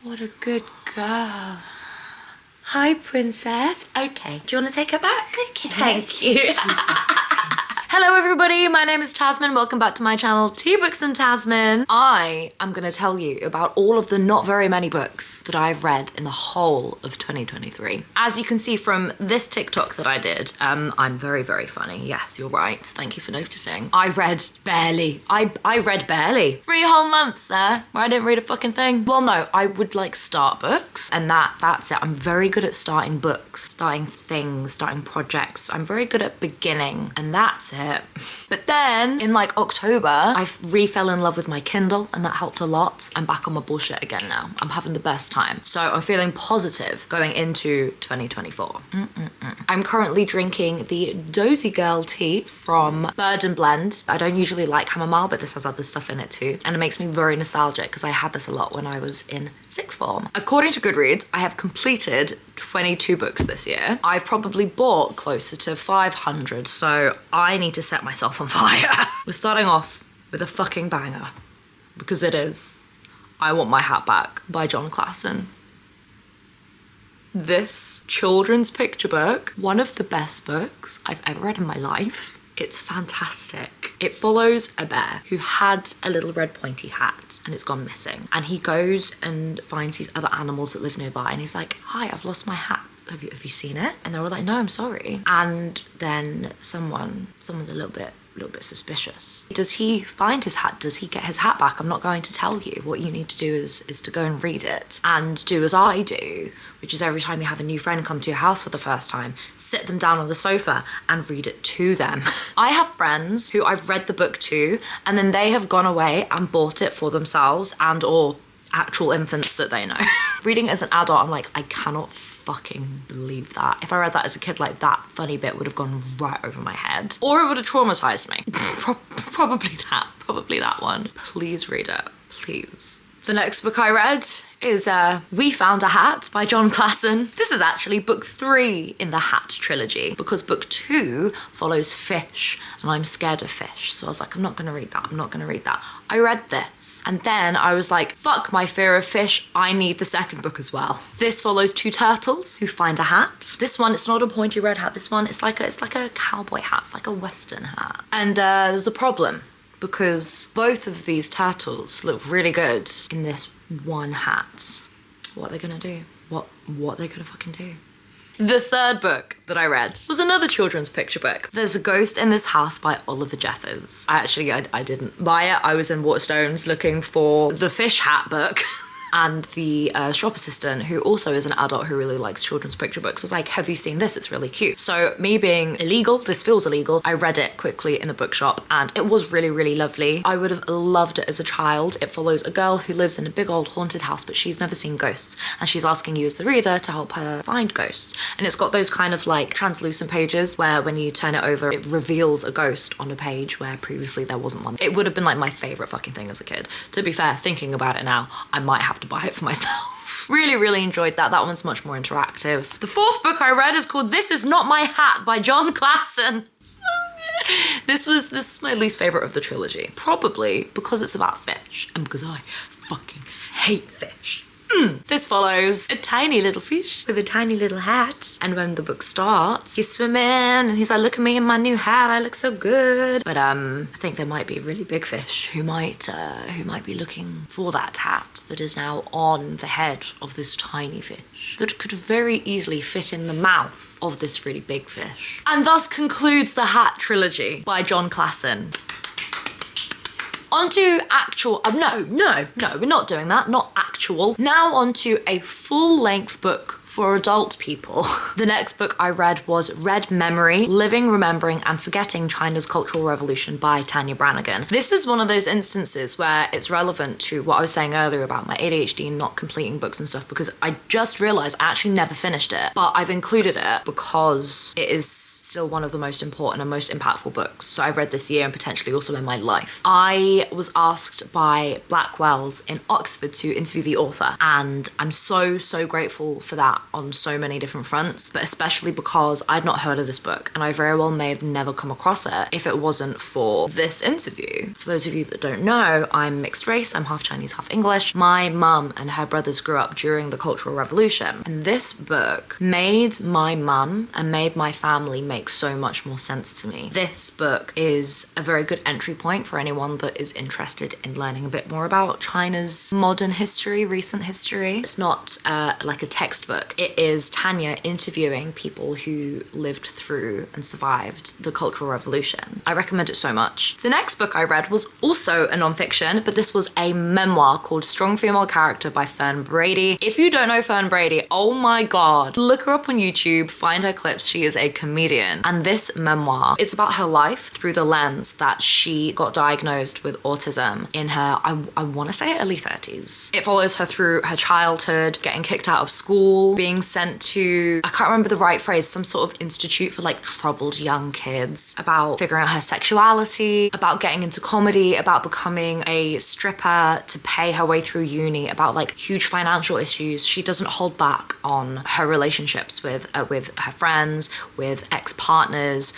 What a good girl. Hi, princess. Okay, do you want to take her back? Okay. Thank you. Hello everybody, my name is Tasmyn. Welcome back to my channel, TeaBooksAndTazmyn. I am going to tell you about all of the not very many books that I've read in the whole of 2023. As you can see from this TikTok that I did, I'm very, very funny. Yes, you're right. Thank you for noticing. I read barely. I read barely. 3 whole months there where I didn't read a fucking thing. Well, no, I would like start books and that's it. I'm very good at starting books, starting things, starting projects. I'm very good at beginning and that's it. But then in like October, I fell in love with my Kindle and that helped a lot. I'm back on my bullshit again now. I'm having the best time. So I'm feeling positive going into 2024. I'm currently drinking the Dozy Girl tea from Bird and Blend. I don't usually like chamomile, but this has other stuff in it too. And it makes me very nostalgic because I had this a lot when I was in sixth form. According to Goodreads, I have completed 22 books this year. I've probably bought closer to 500, so I need to set myself on fire. We're starting off with a fucking banger, because it is I Want My Hat Back by Jon Klassen. This children's picture book, one of the best books I've ever read in my life. It's fantastic. It follows a bear who had a little red pointy hat and it's gone missing. And he goes and finds these other animals that live nearby and he's like, hi, I've lost my hat. Have you seen it? And they were like, no, I'm sorry. And then someone's a little bit suspicious. Does he find his hat? Does he get his hat back? I'm not going to tell you. What you need to do is to go and read it and do as I do, which is every time you have a new friend come to your house for the first time, sit them down on the sofa and read it to them. I have friends who I've read the book to and then they have gone away and bought it for themselves and or actual infants that they know. Reading as an adult, I'm like, I cannot fucking believe that. If I read that as a kid, like that funny bit would have gone right over my head. Or it would have traumatized me. Probably that one. Please read it, please. The next book I read is We Found a Hat by Jon Klassen. This is actually book 3 in the Hat trilogy because book 2 follows fish and I'm scared of fish. So I was like, I'm not gonna read that. I read this and then I was like, fuck my fear of fish. I need the second book as well. This follows 2 turtles who find a hat. This one, it's not a pointy red hat. This one, it's like a cowboy hat. It's like a Western hat. And there's a problem, because both of these turtles look really good in this one hat. What are they gonna do? What are they gonna fucking do? The third book that I read was another children's picture book. There's a Ghost in This House by Oliver Jeffers. I didn't buy it. I was in Waterstones looking for the fish hat book. And the shop assistant, who also is an adult who really likes children's picture books, was like, have you seen this? It's really cute. So me being illegal, this feels illegal, I read it quickly in the bookshop and it was really, really lovely. I would have loved it as a child. It follows a girl who lives in a big old haunted house, but she's never seen ghosts. And she's asking you as the reader to help her find ghosts. And it's got those kind of like translucent pages where when you turn it over, it reveals a ghost on a page where previously there wasn't one. It would have been like my favorite fucking thing as a kid. To be fair, thinking about it now, I might have to buy it for myself. Really, really enjoyed that. That one's much more interactive. The fourth book I read is called This Is Not My Hat by Jon Klassen. So good. This was my least favorite of the trilogy. Probably because it's about fish and because I fucking hate fish. This follows a tiny little fish with a tiny little hat. And when the book starts, he's swimming and he's like, look at me in my new hat, I look so good. But I think there might be really big fish who might be looking for that hat that is now on the head of this tiny fish that could very easily fit in the mouth of this really big fish. And thus concludes the Hat trilogy by Jon Klassen. Onto actual, no, we're not doing that, not actual. Now onto a full-length book for adult people. The next book I read was Red Memory, Living, Remembering and Forgetting China's Cultural Revolution by Tanya Branigan. This is one of those instances where it's relevant to what I was saying earlier about my ADHD and not completing books and stuff, because I just realized I actually never finished it, but I've included it because it is still one of the most important and most impactful books. So I've read this year and potentially also in my life. I was asked by Blackwell's in Oxford to interview the author and I'm so grateful for that. that on so many different fronts, but especially because I'd not heard of this book and I very well may have never come across it if it wasn't for this interview. For those of you that don't know, I'm mixed race, I'm half Chinese, half English. My mum and her brothers grew up during the Cultural Revolution, and this book made my mum and made my family make so much more sense to me. This book is a very good entry point for anyone that is interested in learning a bit more about China's modern history, recent history. It's not like a textbook. It is Tanya interviewing people who lived through and survived the Cultural Revolution. I recommend it so much. The next book I read was also a nonfiction, but this was a memoir called Strong Female Character by Fern Brady. If you don't know Fern Brady, oh my god, look her up on YouTube, find her clips. She is a comedian. And this memoir, it's about her life through the lens that she got diagnosed with autism in her, I want to say early 30s. It follows her through her childhood, getting kicked out of school, being sent to, I can't remember the right phrase, some sort of institute for like troubled young kids, about figuring out her sexuality, about getting into comedy, about becoming a stripper to pay her way through uni, about like huge financial issues. She doesn't hold back on her relationships with her friends, with ex-partners,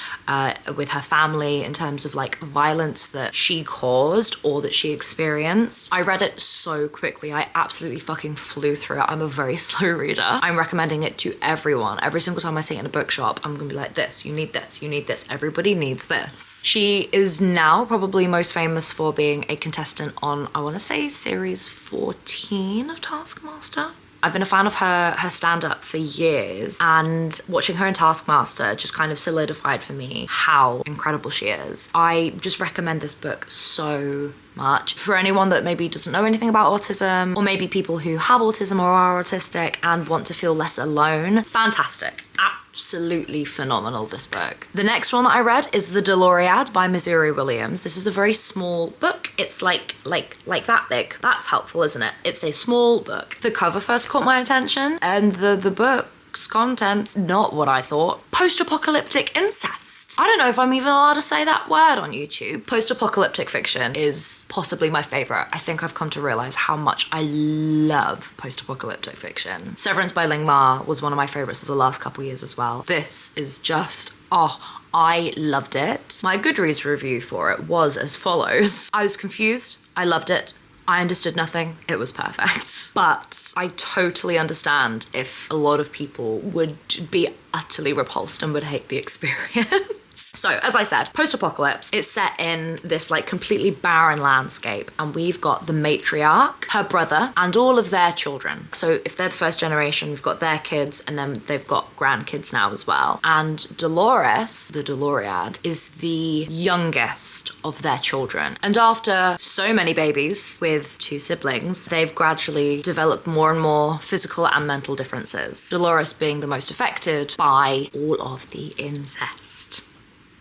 with her family, in terms of like violence that she caused or that she experienced. I read it so quickly. I absolutely fucking flew through it. I'm a very slow reader. I'm recommending it to everyone. Every single time I see it in a bookshop, I'm gonna be like, this, you need this, you need this. Everybody needs this. She is now probably most famous for being a contestant on, I want to say, series 14 of Taskmaster. I've been a fan of her stand-up for years, and watching her in Taskmaster just kind of solidified for me how incredible she is. I just recommend this book so much for anyone that maybe doesn't know anything about autism, or maybe people who have autism or are autistic and want to feel less alone. Fantastic. Absolutely phenomenal, this book. The next one that I read is The Deloriad by Missouri Williams. This is a very small book. It's like that big. That's helpful, isn't it? It's a small book. The cover first caught my attention, and the book's content's not what I thought. Post-apocalyptic incest. I don't know if I'm even allowed to say that word on YouTube. Post-apocalyptic fiction is possibly my favorite. I think I've come to realize how much I love post-apocalyptic fiction. Severance by Ling Ma was one of my favorites of the last couple years as well. This is just, oh, I loved it. My Goodreads review for it was as follows. I was confused. I loved it. I understood nothing. It was perfect. But I totally understand if a lot of people would be utterly repulsed and would hate the experience. So, as I said, post-apocalypse, it's set in this like completely barren landscape, and we've got the matriarch, her brother, and all of their children. So if they're the first generation, we've got their kids, and then they've got grandkids now as well. And Dolores, the Deloriad, is the youngest of their children. And after so many babies with 2 siblings, they've gradually developed more and more physical and mental differences. Dolores being the most affected by all of the incest.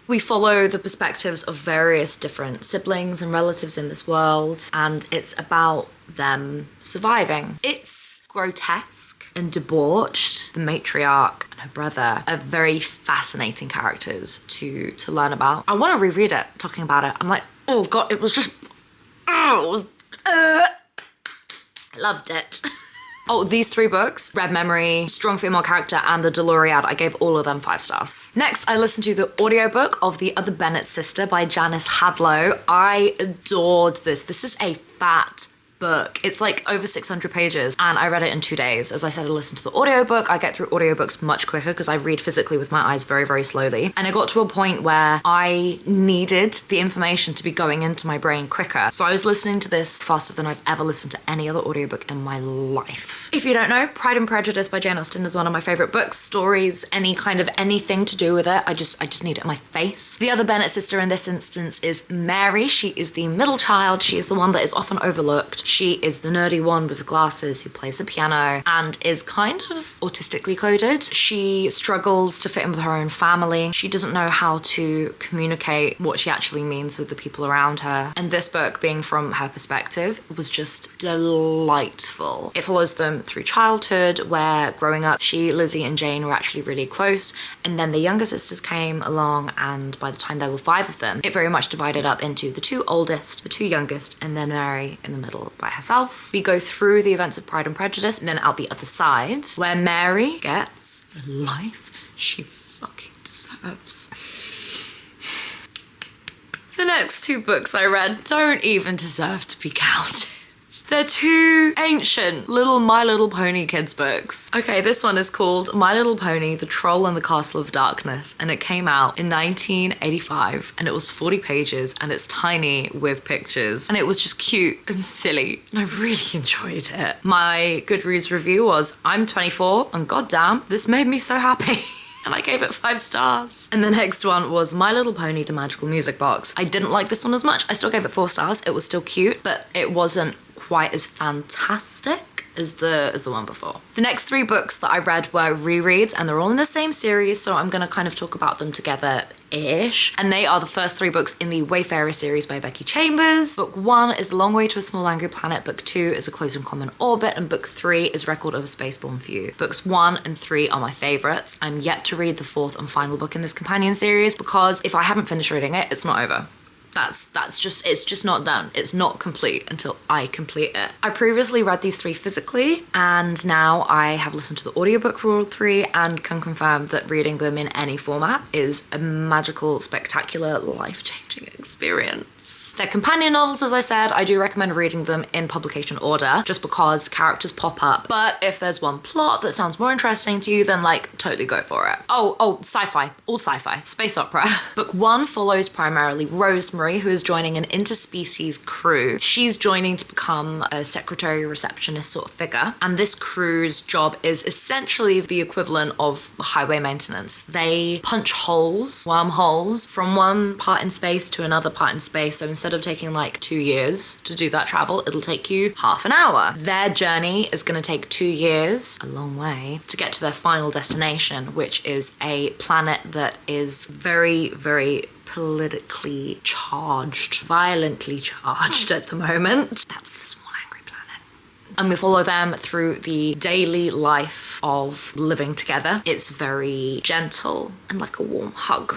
We follow the perspectives of various different siblings and relatives in this world, and it's about them surviving. It's grotesque and debauched. The matriarch and her brother are very fascinating characters to learn about. I want to reread it, talking about it. I'm like, oh god, it was just, I loved it. Oh, these 3 books, Red Memory, Strong Female Character, and The Deloriad, I gave all of them 5 stars. Next, I listened to the audiobook of The Other Bennet Sister by Janice Hadlow. I adored this. This is a fat book. It's like over 600 pages, and I read it in 2 days. As I said, I listened to the audiobook. I get through audiobooks much quicker because I read physically with my eyes very, very slowly. And it got to a point where I needed the information to be going into my brain quicker. So I was listening to this faster than I've ever listened to any other audiobook in my life. If you don't know, Pride and Prejudice by Jane Austen is one of my favorite books. Stories, any kind of anything to do with it, I just need it in my face. The Other Bennet Sister in this instance is Mary. She is the middle child. She is the one that is often overlooked. She is the nerdy one with the glasses who plays the piano and is kind of autistically coded. She struggles to fit in with her own family. She doesn't know how to communicate what she actually means with the people around her. And this book, being from her perspective, was just delightful. It follows them through childhood, where growing up, she, Lizzie, and Jane were actually really close. And then the younger sisters came along, and by the time there were 5 of them, it very much divided up into the 2 oldest, the 2 youngest, and then Mary in the middle. by herself. We go through the events of Pride and Prejudice and then out the other side, where Mary gets the life she fucking deserves. The next two books I read don't even deserve to be counted. They're two ancient little My Little Pony kids books. Okay, this one is called My Little Pony, The Troll and the Castle of Darkness, and it came out in 1985, and it was 40 pages, and it's tiny with pictures, and it was just cute and silly, and I really enjoyed it. My Goodreads review was, I'm 24, and goddamn, this made me so happy. And I gave it 5 stars. And the next one was My Little Pony, The Magical Music Box. I didn't like this one as much. I still gave it 4 stars. It was still cute, but it wasn't quite as fantastic as the one before. The next 3 books that I read were rereads, and they're all in the same series, so I'm gonna kind of talk about them together-ish. And they are the first 3 books in the Wayfarer series by Becky Chambers. Book 1 is The Long Way to a Small Angry Planet. Book 2 is A Close and Common Orbit, and book 3 is Record of a Spaceborne Few. Books 1 and 3 are my favorites. I'm yet to read the 4th and final book in this companion series, because if I haven't finished reading it, it's not over. It's just not done. It's not complete until I complete it. I previously read these 3 physically, and now I have listened to the audiobook for all 3 and can confirm that reading them in any format is a magical, spectacular, life-changing experience. They're companion novels, as I said. I do recommend reading them in publication order, just because characters pop up. But if there's one plot that sounds more interesting to you, then like totally go for it. Oh, sci-fi, all sci-fi, space opera. Book 1 follows primarily Rosemary, who is joining an interspecies crew. She's joining to become a secretary receptionist sort of figure, and this crew's job is essentially the equivalent of highway maintenance. They punch holes, wormholes, from one part in space to another part in space. So instead of taking like 2 years to do that travel, it'll take you half an hour. Their journey is going to take 2 years, a long way, to get to their final destination, which is a planet that is very, very politically charged, violently charged at the moment. That's the Small Angry Planet. And we follow them through the daily life of living together. It's very gentle and like a warm hug.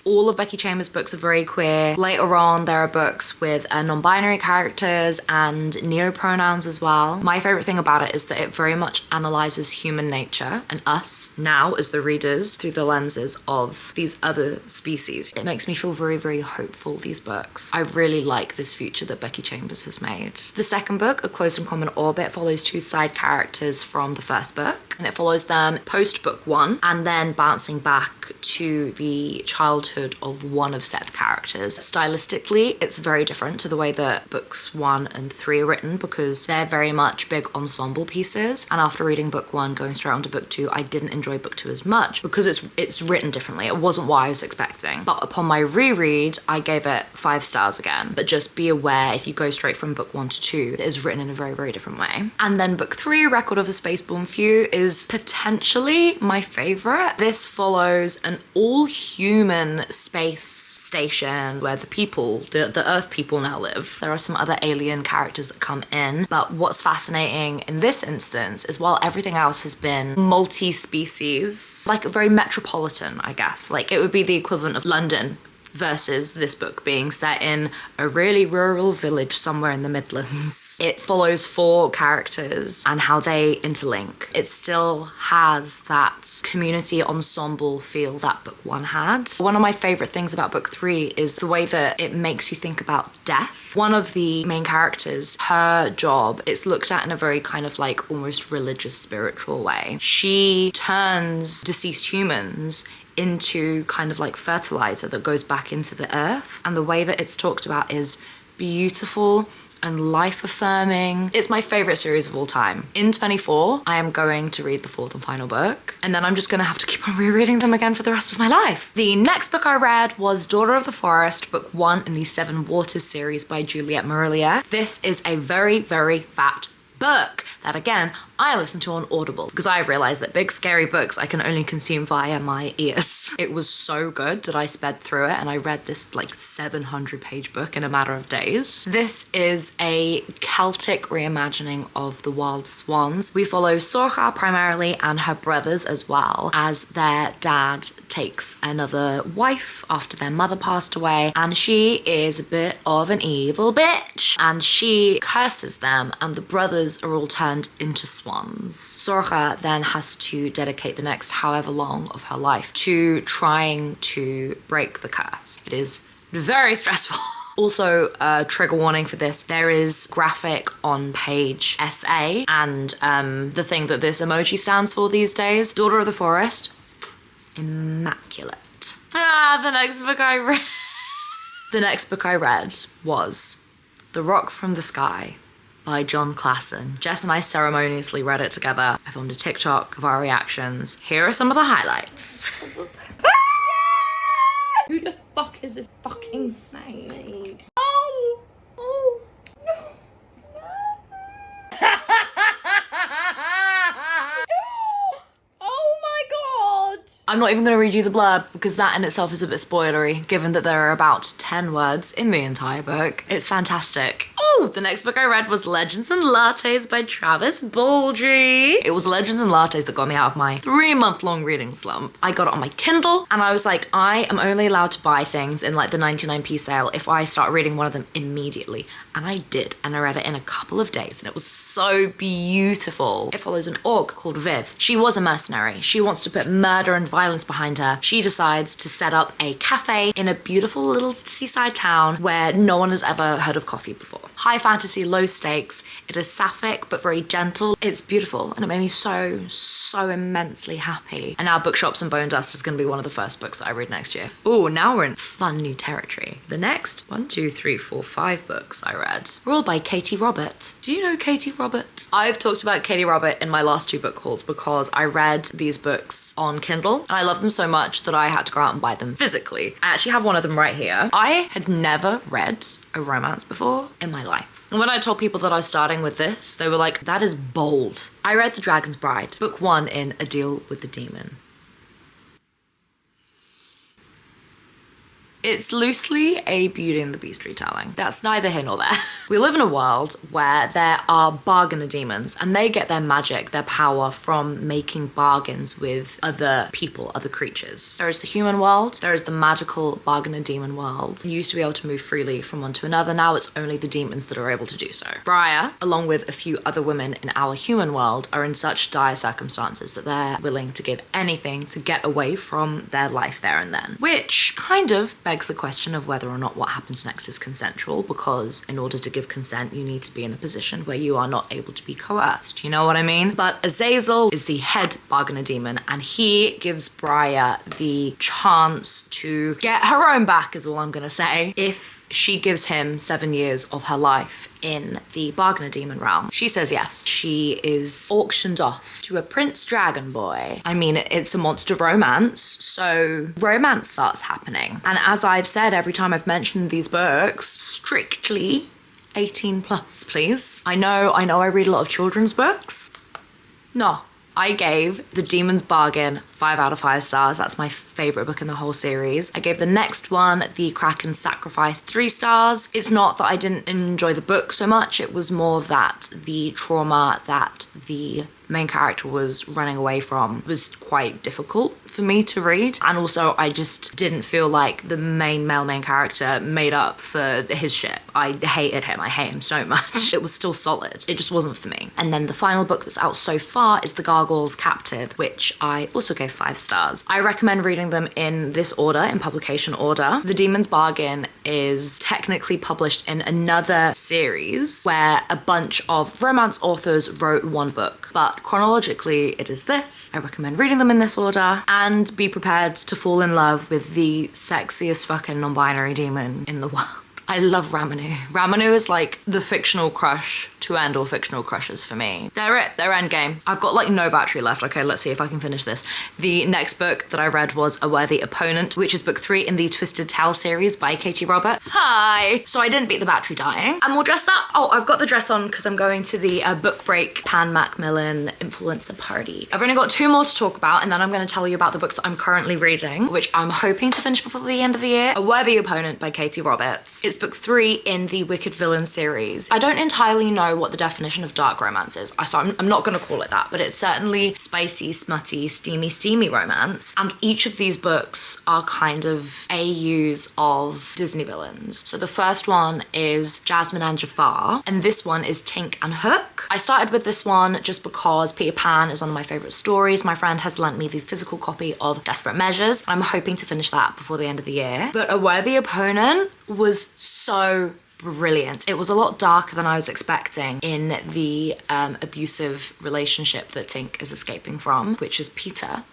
All of Becky Chambers' books are very queer. Later on, there are books with non-binary characters and neo-pronouns as well. My favorite thing about it is that it very much analyzes human nature and us now as the readers through the lenses of these other species. It makes me feel very, very hopeful, these books. I really like this future that Becky Chambers has made. The second book, A Close and Common Orbit, follows 2 side characters from the first book, and it follows them post book 1 and then bouncing back to the childhood of one of said characters. Stylistically, it's very different to the way that books 1 and 3 are written, because they're very much big ensemble pieces, and after reading book 1 going straight on to book 2, I didn't enjoy book 2 as much because it's written differently. It wasn't what I was expecting. But upon my reread, I gave it 5 stars again. But just be aware, if you go straight from book 1 to 2, it is written in a very, very different way. And then book 3, Record of a Spaceborne Few, is potentially my favorite. This follows an all-human space station where the Earth people now live. There are some other alien characters that come in, but what's fascinating in this instance is while everything else has been multi-species, like very metropolitan, I guess. Like it would be the equivalent of London, versus this book being set in a really rural village somewhere in the Midlands. It follows 4 characters and how they interlink. It still has that community ensemble feel that book 1 had. One of my favorite things about book 3 is the way that it makes you think about death. One of the main characters, her job, it's looked at in a very kind of like almost religious, spiritual way. She turns deceased humans into kind of like fertilizer that goes back into the earth, and the way that it's talked about is beautiful and life-affirming. It's my favorite series of all time. In 24, I am going to read the 4th and final book, and then I'm just gonna have to keep on rereading them again for the rest of my life. The next book I read was Daughter of the Forest, book 1 in the 7 Waters series by Juliette Marillier. This is a very, very fat book that, again, I listened to on Audible because I realized that big scary books I can only consume via my ears. It was so good that I sped through it and I read this like 700-page book in a matter of days. This is a Celtic reimagining of The Wild Swans. We follow Sorcha primarily and her brothers as well, as their dad takes another wife after their mother passed away, and she is a bit of an evil bitch and she curses them, and the brothers are all turned into swans. Sorcha then has to dedicate the next however long of her life to trying to break the curse. It is very stressful. Also, trigger warning for this, there is graphic on page SA, and the thing that this emoji stands for these days, Daughter of the Forest, immaculate. The next book I read was The Rock from the Sky by Jon Klassen. Jess and I ceremoniously read it together. I filmed a TikTok of our reactions. Here are some of the highlights. Who the fuck is this fucking snake? Oh! Oh! No! Oh my god! I'm not even going to read you the blurb because that in itself is a bit spoilery, given that there are about 10 words in the entire book. It's fantastic. Oh, the next book I read was Legends and Lattes by Travis Baldry. It was Legends and Lattes that got me out of my 3-month-long reading slump. I got it on my Kindle and I was like, I am only allowed to buy things in like the 99p sale if I start reading one of them immediately. And I did, and I read it in a couple of days, and it was so beautiful. It follows an orc called Viv. She was a mercenary. She wants to put murder and violence behind her. She decides to set up a cafe in a beautiful little seaside town where no one has ever heard of coffee before. High fantasy, low stakes. It is sapphic, but very gentle. It's beautiful, and it made me so immensely happy. And now Bookshops and Bone Dust is gonna be one of the first books that I read next year. Oh, now we're in fun new territory. The next 1, 2, 3, 4, 5 books I read were all by Katie Robert. Do you know Katie Robert? I've talked about Katie Robert in my last 2 book hauls because I read these books on Kindle and I love them so much that I had to go out and buy them physically. I actually have one of them right here. I had never read a romance before in my life. And when I told people that I was starting with this, they were like, that is bold. I read The Dragon's Bride, book 1 in A Deal with the Demon. It's loosely a Beauty and the Beast retelling. That's neither here nor there. We live in a world where there are bargainer demons and they get their magic, their power from making bargains with other people, other creatures. There is the human world, there is the magical bargainer demon world. You used to be able to move freely from one to another, now it's only the demons that are able to do so. Briar, along with a few other women in our human world, are in such dire circumstances that they're willing to give anything to get away from their life there and then. Which kind of begs the question of whether or not what happens next is consensual, because in order to give consent you need to be in a position where you are not able to be coerced, you know what I mean? But Azazel is the head bargainer demon and he gives Briar the chance to get her own back, is all I'm gonna say, if she gives him 7 years of her life in the bargainer demon realm. She says yes. She is auctioned off to a Prince Dragon Boy. I mean, it's a monster romance, so romance starts happening. And as I've said every time I've mentioned these books, strictly 18 plus, please. I know I read a lot of children's books. No. I gave The Demon's Bargain 5 out of 5 stars. That's my favorite book in the whole series. I gave the next one, The Kraken's Sacrifice, 3 stars. It's not that I didn't enjoy the book so much, it was more that the trauma that the main character was running away from was quite difficult for me to read, and also I just didn't feel like the main character made up for his shit. I hated him, I hate him so much. It was still solid, it just wasn't for me. And then the final book that's out so far is The Gargoyle's Captive, which I also gave 5 stars. I recommend reading them in this order, in publication order. The Demon's Bargain is technically published in another series where a bunch of romance authors wrote one book, but chronologically it is this. I recommend reading them in this order and be prepared to fall in love with the sexiest fucking non-binary demon in the world. I love Ramanu. Ramanu is like the fictional crush to end all fictional crushes for me. They're it, they're endgame. I've got like no battery left. Okay, let's see if I can finish this. The next book that I read was A Worthy Opponent, which is book 3 in the Twisted Tale series by Katie Robert. Hi! So I didn't beat the battery dying. I'm all dressed up. Oh, I've got the dress on because I'm going to the book break Pan Macmillan influencer party. I've only got 2 more to talk about, and then I'm going to tell you about the books that I'm currently reading, which I'm hoping to finish before the end of the year. A Worthy Opponent by Katie Roberts. It's book 3 in the Wicked Villain series. I don't entirely know what the definition of dark romance is, so I'm not going to call it that, but it's certainly spicy, smutty, steamy romance. And each of these books are kind of AUs of Disney villains. So the first one is Jasmine and Jafar, and this one is Tink and Hook. I started with this one just because Peter Pan is one of my favorite stories. My friend has lent me the physical copy of Desperate Measures. I'm hoping to finish that before the end of the year. But A Worthy Opponent was so brilliant. It was a lot darker than I was expecting in the abusive relationship that Tink is escaping from, which is Peter.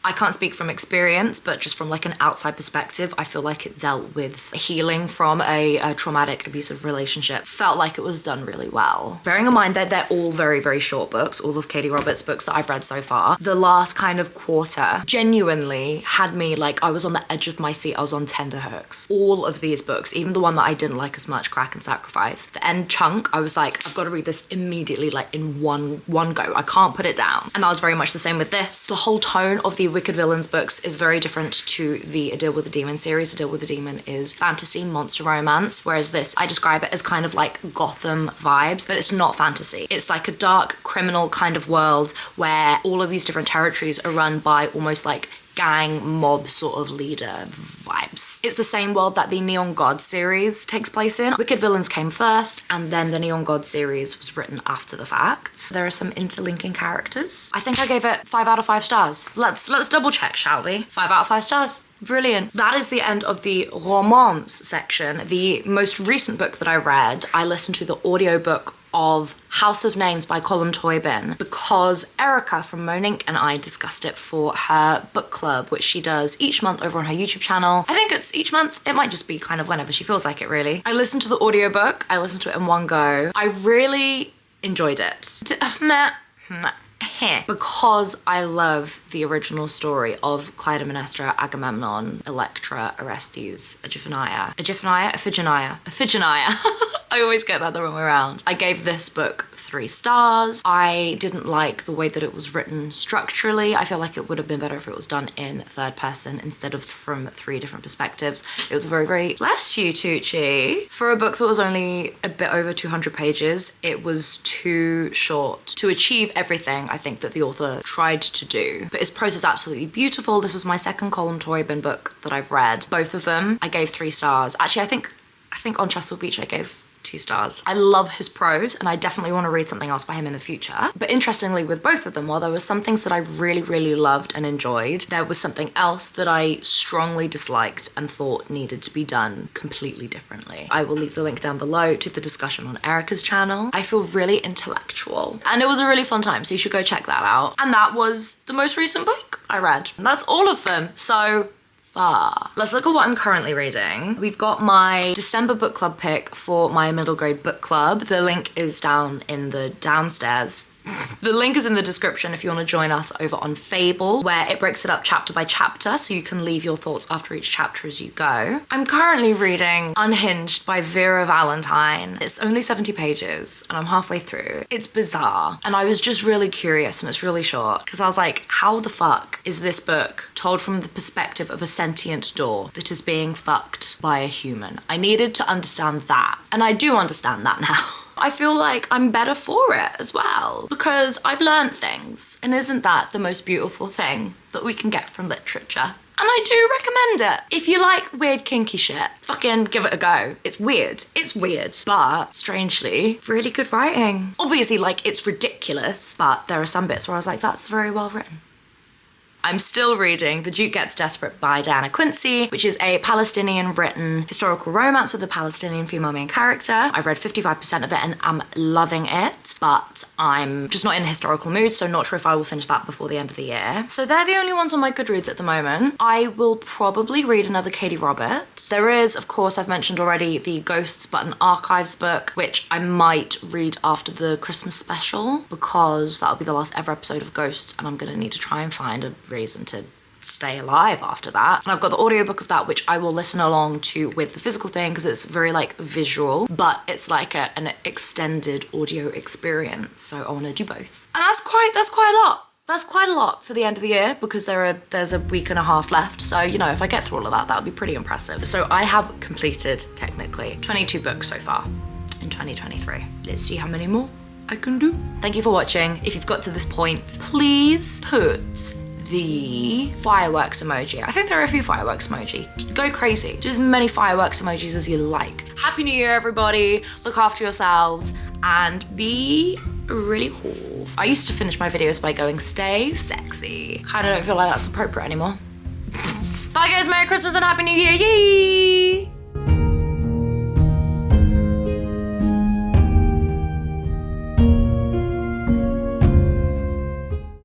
I can't speak from experience, but just from like an outside perspective, I feel like it dealt with healing from a traumatic abusive relationship. Felt like it was done really well. Bearing in mind that they're all very, very short books, all of Katie Roberts' books that I've read so far, the last kind of quarter genuinely had me like, I was on the edge of my seat. I was on tenterhooks. All of these books, even the one that I didn't like as much, Crack and Sacrifice, the end chunk, I was like, I've got to read this immediately, like in one go. I can't put it down. And that was very much the same with this. The whole tone of the Wicked Villains books is very different to the A Deal with the Demon series. A Deal with the Demon is fantasy, monster romance, whereas this, I describe it as kind of like Gotham vibes, but it's not fantasy. It's like a dark criminal kind of world where all of these different territories are run by almost like gang mob sort of leader vibes. It's the same world that the Neon God series takes place in. Wicked Villains came first, and then the Neon God series was written after the fact. There are some interlinking characters. I think I gave it 5 out of 5 stars. Let's double check, shall we? 5 out of 5 stars. Brilliant. That is the end of the romance section. The most recent book that I read, I listened to the audiobook of House of Names by Colm Toibin because Erica from Monique and I discussed it for her book club, which she does each month over on her YouTube channel. I think it's each month. It might just be kind of whenever she feels like it, really. I listened to the audiobook. I listened to it in one go. I really enjoyed it. Because I love the original story of Clytemnestra, Agamemnon, Electra, Orestes, Iphigenia. I always get that the wrong way around. I gave this book 3 stars. I didn't like the way that it was written structurally. I feel like it would have been better if it was done in third person instead of from 3 different perspectives. It was very, very, bless you, Tucci. For a book that was only a bit over 200 pages, it was too short to achieve everything I think that the author tried to do. But his prose is absolutely beautiful. This was my second Colm Toibin book that I've read. Both of them, I gave 3 stars. Actually, I think on Chesil Beach I gave 2 stars. I love his prose and I definitely want to read something else by him in the future. But interestingly, with both of them, while there were some things that I really, really loved and enjoyed, there was something else that I strongly disliked and thought needed to be done completely differently. I will leave the link down below to the discussion on Erica's channel. I feel really intellectual and it was a really fun time, so you should go check that out. And that was the most recent book I read. And that's all of them. So let's look at what I'm currently reading. We've got my December book club pick for my middle grade book club. The link is down in the downstairs. The link is in the description if you want to join us over on Fable, where it breaks it up chapter by chapter so you can leave your thoughts after each chapter as you go. I'm currently reading Unhinged by Vera Valentine. It's only 70 pages and I'm halfway through. It's bizarre and I was just really curious, and it's really short because I was like, how the fuck is this book told from the perspective of a sentient door that is being fucked by a human? I needed to understand that, and I do understand that now. I feel like I'm better for it as well because I've learned things, and isn't that the most beautiful thing that we can get from literature? And I do recommend it. If you like weird kinky shit, fucking give it a go. It's weird, but strangely, really good writing. Obviously, like, it's ridiculous, but there are some bits where I was like, that's very well written. I'm still reading The Duke Gets Desperate by Diana Quincy, which is a Palestinian written historical romance with a Palestinian female main character. I've read 55% of it and I'm loving it, but I'm just not in a historical mood, so not sure if I will finish that before the end of the year. So they're the only ones on my Goodreads at the moment. I will probably read another Katie Roberts. There is, of course, I've mentioned already, the Ghosts But an Archives book, which I might read after the Christmas special because that'll be the last ever episode of Ghosts and I'm gonna need to try and find a reason to stay alive after that. And I've got the audiobook of that, which I will listen along to with the physical thing because it's very like visual, but it's like an extended audio experience. So I want to do both. And that's quite a lot. That's quite a lot for the end of the year because there's a week and a half left. So, you know, if I get through all of that, that would be pretty impressive. So I have completed technically 22 books so far in 2023. Let's see how many more I can do. Thank you for watching. If you've got to this point, please put the fireworks emoji. I think there are a few fireworks emoji. Go crazy. Do as many fireworks emojis as you like. Happy New Year, everybody. Look after yourselves and be really cool. I used to finish my videos by going, stay sexy. Kinda don't feel like that's appropriate anymore. Bye guys, Merry Christmas and Happy New Year. Yay!